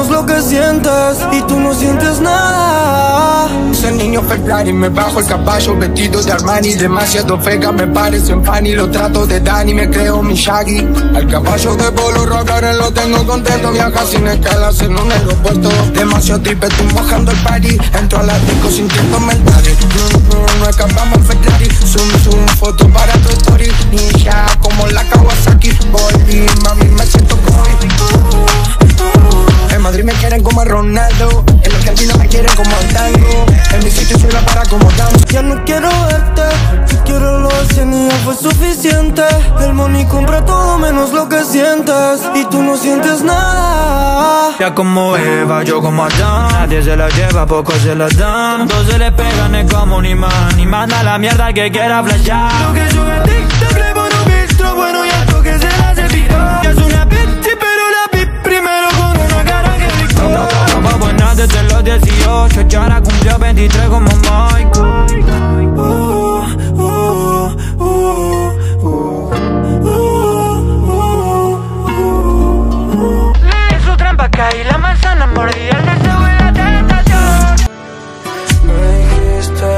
menos lo que sientes. Y tú no sientes nada. Soy niño Ferrari, me bajo el caballo vestido de Armani. Demasiado fega, me parece en Fanny. Lo trato de Dani, me creo mi Shaggy. Al caballo de polo rockers lo tengo contento. Viaja sin escalas en un aeropuerto. Demasiado tripe, tú mojando el party. Entro a la disco sintiéndome el daddy. No escapamos en Ferrari. Zoom, foto para tu story. Ninja como la Kawasaki. Volví, mami, me siento coy. En Madrid me quieren como a Ronaldo. En Argentina me quieren como a Tango. En mi sitio soy la para como Dance. Ya no quiero verte, si quiero lo hacen y ya fue suficiente. El money compra todo menos lo que sientes. Y tú no sientes nada. Ya como Eva, yo como Adán. Nadie se la lleva, pocos se la dan. Dos se le pegan, es como un imán. Y manda la mierda que quiera flashear. Lo que sube a TikTok le pone un bistro. Bueno, ya toque se la hace viral. Ya es una bitch, pero la bitch primero con una cara que rico. Estaba buena desde los 18. Ya ahora cumplió 23 como Mike. Es su trampa caí, la manzana mordida, el deseo y la tentación. Me dijiste,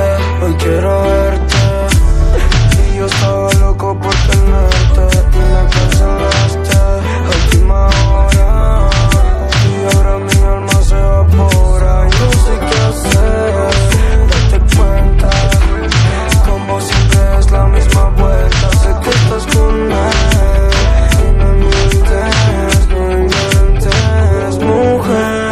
hoy quiero verte. Y yo estaba loco por tenerte. Y me cancelaste a última hora. Y ahora mi alma se evapora. Y no sé qué hacer, date cuenta. Con vos siempre es la misma vuelta. Sé que estás con él y me mientes, no inventes, mujer.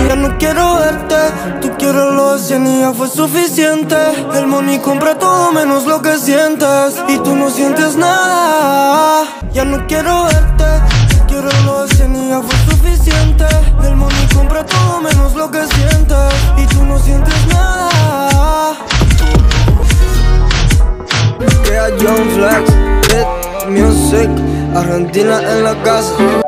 Ya no quiero verte, tú quieres lo hacen y ya fue suficiente. El money compra todo menos lo que sientes. Y tú no sientes nada. Ya no quiero verte, tú quieres lo hacen y ya fue suficiente. El money compra todo menos lo que sientes. Y tú no sientes nada. Crea John Flex, Beat Music, Argentina en la casa.